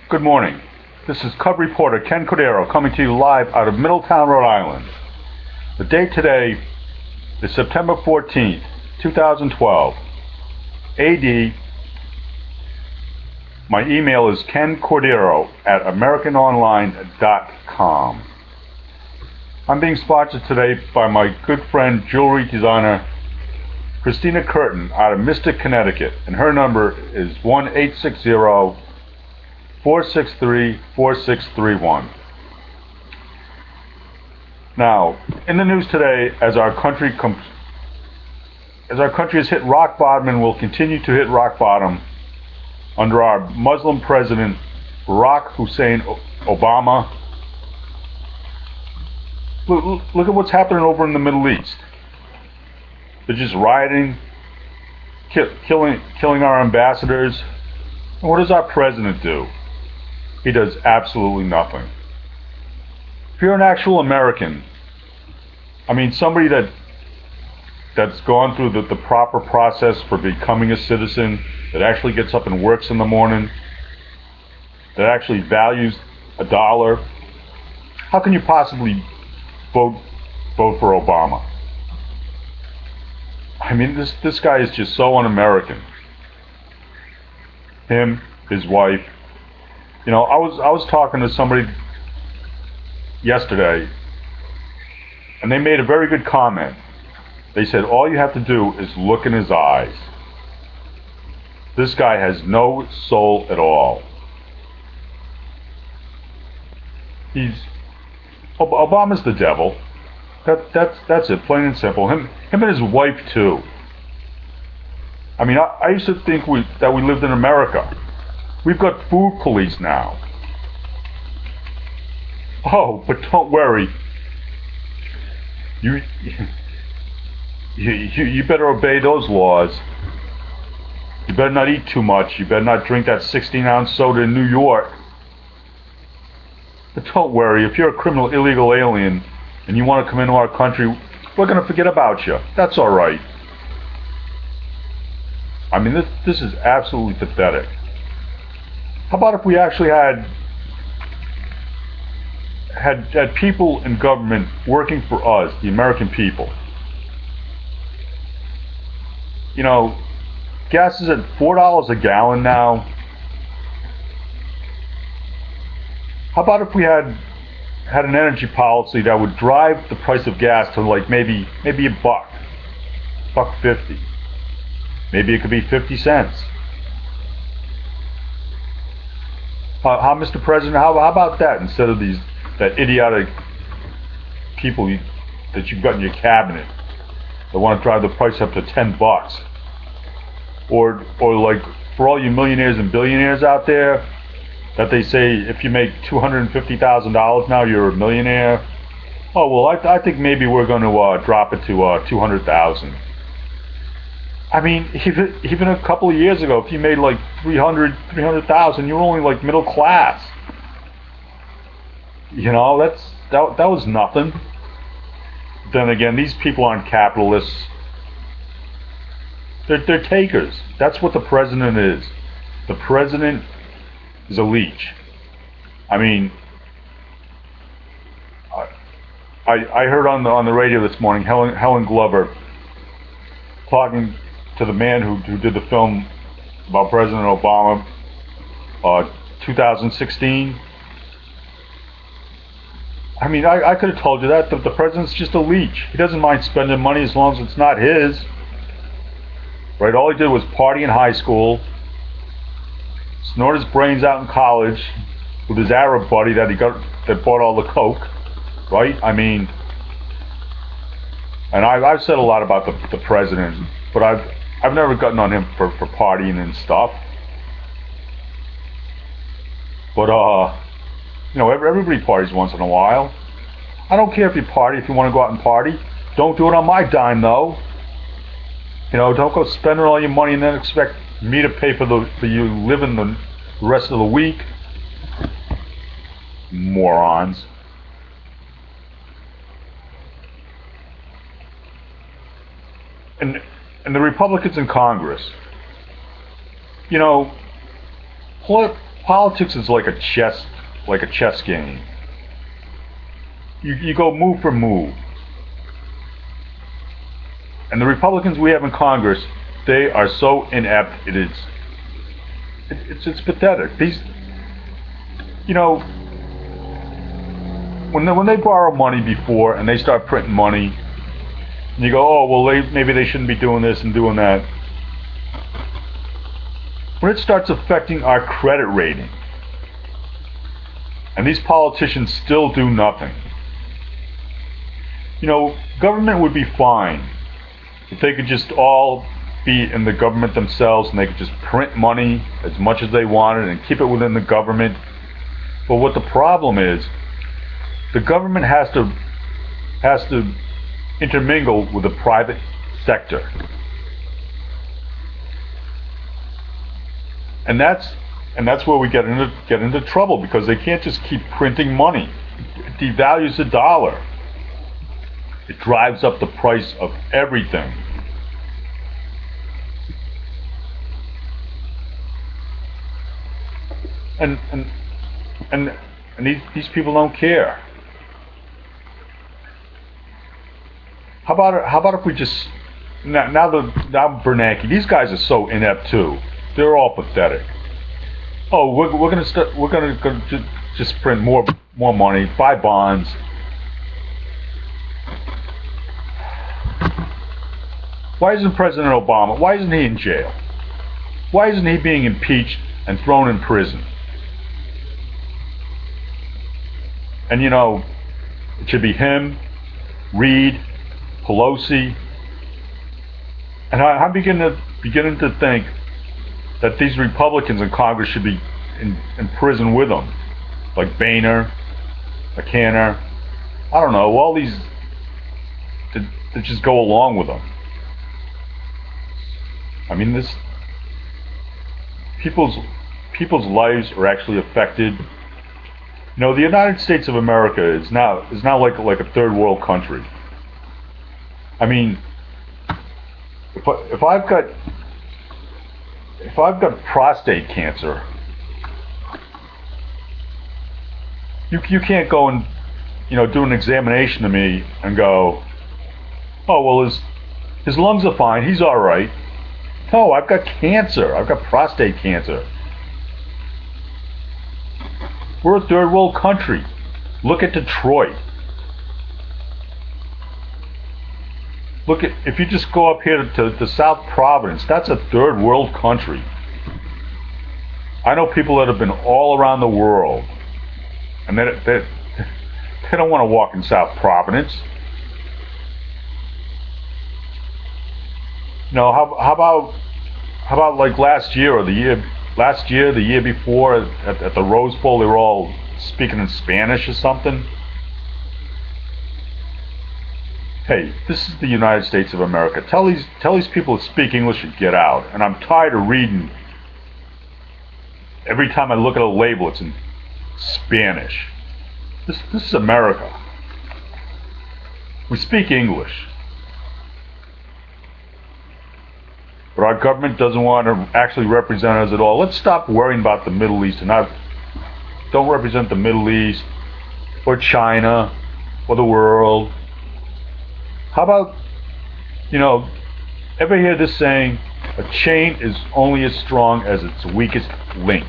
Good morning. This is Cub reporter Ken Cordero coming to you live out of Middletown, Rhode Island. The date today is September 14th, 2012. AD. My email is kencordero@americanonline.com. I'm being sponsored today by my good friend jewelry designer Christina Curtin out of Mystic, Connecticut, and her number is 1-860-463-4631. Now, in the news today, as our country has hit rock bottom and will continue to hit rock bottom under our Muslim president Barack Hussein Obama. Look at what's happening over in the Middle East. They're just rioting, killing our ambassadors. And what does our president do? He does absolutely nothing. If you're an actual American, I mean somebody that's gone through the proper process for becoming a citizen, that actually gets up and works in the morning, that actually values a dollar, how can you possibly vote for Obama? I mean, this guy is just so un-American. Him, his wife. You know, I was talking to somebody yesterday, and they made a very good comment. They said all you have to do is look in his eyes. This guy has no soul at all. Obama's the devil. That's it, plain and simple. Him and his wife too. I mean, I used to think that we lived in America. We've got food police now. Oh, but don't worry. You better obey those laws. You better not eat too much. You better not drink that 16-ounce soda in New York. But don't worry, if you're a criminal illegal alien and you want to come into our country, we're going to forget about you. That's all right. I mean, this is absolutely pathetic. How about if we actually had people in government working for us, the American people? You know, gas is at $4 a gallon now. How about if we had an energy policy that would drive the price of gas to like maybe $1.50. Maybe it could be 50 cents. Mr. President, how about that instead of that idiotic people that you've got in your cabinet that want to drive the price up to $10? Or like for all you millionaires and billionaires out there, that they say if you make $250,000 now you're a millionaire. Oh well, I think maybe we're going to drop it to 200,000. I mean, even a couple of years ago, if you made like 300,000, you were only like middle class. You know, that was nothing. Then again, these people aren't capitalists. They're takers. That's what the president is. The president is a leech. I mean, I heard on the radio this morning Helen Glover talking to the man who did the film about President Obama, 2016. I mean, I could have told you that the president's just a leech. He doesn't mind spending money as long as it's not his. Right? All he did was party in high school, snort his brains out in college with his Arab buddy that bought all the coke. Right? I mean, and I've said a lot about the president, but I've never gotten on him for partying and stuff. But you know, everybody parties once in a while. I don't care if you party, if you want to go out and party. Don't do it on my dime though. You know, don't go spending all your money and then expect me to pay for you living the rest of the week. Morons. And the Republicans in Congress, you know, Politics is like a chess game. You go move for move. And the Republicans we have in Congress, they are so inept. It's pathetic. These, you know, when they borrow money before and they start printing money, and you go, oh well, maybe they shouldn't be doing this and doing that. When it starts affecting our credit rating, and these politicians still do nothing. You know, government would be fine if they could just all be in the government themselves and they could just print money as much as they wanted and keep it within the government. But what the problem is, the government has to intermingle with the private sector. And that's where we get into trouble, because they can't just keep printing money. It devalues the dollar. It drives up the price of everything. And these people don't care. How about if we just now Bernanke, these guys are so inept too. They're all pathetic. Oh, we're gonna just print more money, buy bonds. Why isn't President Obama? Why isn't he in jail? Why isn't he being impeached and thrown in prison? And you know, it should be him, Reid, Pelosi, and I'm beginning to think that these Republicans in Congress should be in prison with them, like Boehner, McCann, I don't know, all these that just go along with them. I mean, this people's lives are actually affected. You know, the United States of America is now like a third world country. I mean, if I've got prostate cancer, you can't go and, you know, do an examination of me and go, oh well, his lungs are fine, he's all right. No, I've got cancer. I've got prostate cancer. We're a third world country. Look at Detroit. Look at, if you just go up here to South Providence, that's a third world country. I know people that have been all around the world, and they don't want to walk in South Providence. You know, how about like last year, the year before at the Rose Bowl, they were all speaking in Spanish or something. Hey, this is the United States of America. Tell these people to speak English and get out. And I'm tired of reading. Every time I look at a label, it's in Spanish. This is America. We speak English. But our government doesn't want to actually represent us at all. Let's stop worrying about the Middle East and don't represent the Middle East or China or the world. How about, you know, ever hear this saying, a chain is only as strong as its weakest link?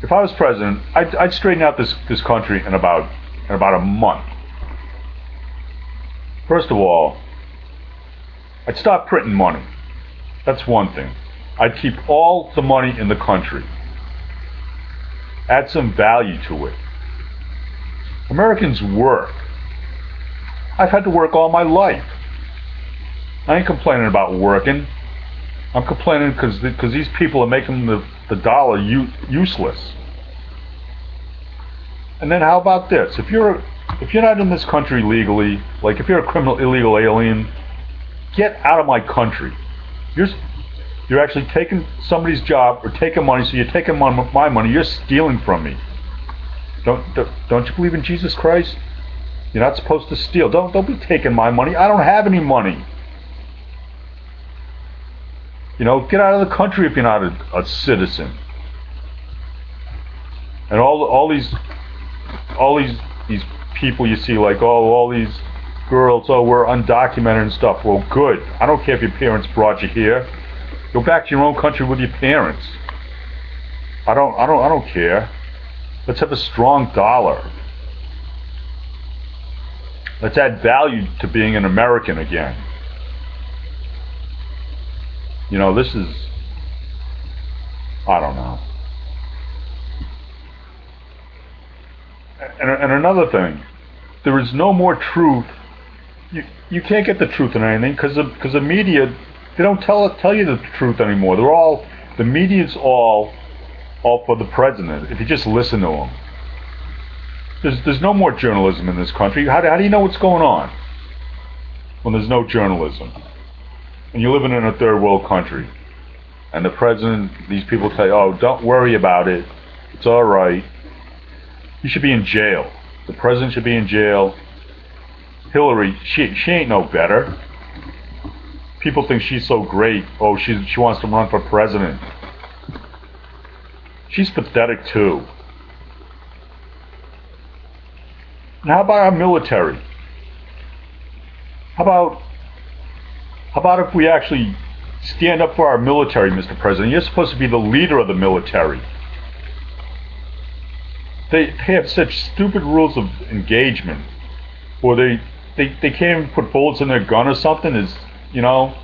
If I was president, I'd straighten out this country in about a month. First of all, I'd stop printing money. That's one thing. I'd keep all the money in the country. Add some value to it. Americans work. I've had to work all my life. I ain't complaining about working. I'm complaining because these people are making the dollar useless. And then how about this? If you're not in this country legally, like if you're a criminal illegal alien, get out of my country. You're actually taking somebody's job or taking money, so you're taking my money, you're stealing from me. Don't you believe in Jesus Christ? You're not supposed to steal. Don't be taking my money. I don't have any money. You know, get out of the country if you're not a citizen. And all these people you see, like, oh, all these girls, oh, we're undocumented and stuff. Well, good. I don't care if your parents brought you here. Go back to your own country with your parents. I don't care. Let's have a strong dollar. Let's add value to being an American again. You know, this is, I don't know. And another thing, there is no more truth. You can't get the truth in anything because the media, they don't tell you the truth anymore. The media's all for the president. If you just listen to them, there's no more journalism in this country. How do you know what's going on when there's no journalism? And you're living in a third world country, and the president, these people tell you, oh, don't worry about it. It's all right. You should be in jail. The president should be in jail. Hillary, she ain't no better. People think she's so great. Oh, she wants to run for president. She's pathetic too. And how about our military? How about if we actually stand up for our military, Mr. President? You're supposed to be the leader of the military. They have such stupid rules of engagement, or they can't even put bullets in their gun or something. You know,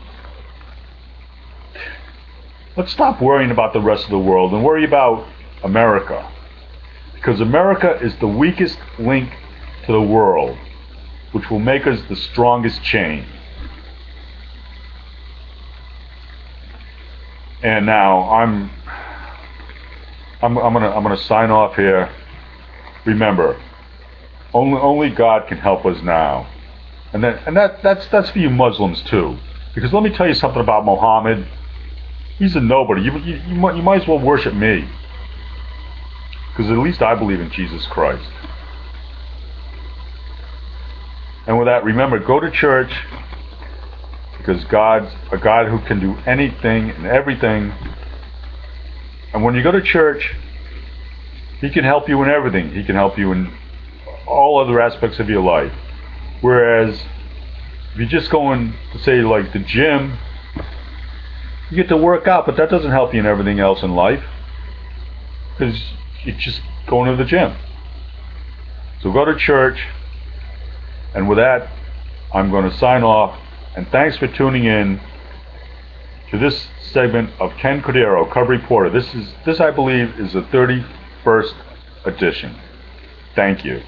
let's stop worrying about the rest of the world and worry about America, because America is the weakest link to the world, which will make us the strongest chain. And now I'm gonna sign off here. Remember, only God can help us now, and that's for you Muslims too. Because let me tell you something about Muhammad. He's a nobody. You might as well worship me, because at least I believe in Jesus Christ. And with that, remember, go to church, because God's a God who can do anything and everything. And when you go to church, He can help you in everything. He can help you in all other aspects of your life. Whereas, if you're just going to, say, like the gym, you get to work out, but that doesn't help you in everything else in life, because you're just going to the gym. So go to church. And with that, I'm going to sign off. And thanks for tuning in to this segment of Ken Cordero, Cub Reporter. This I believe is the 31st edition. Thank you.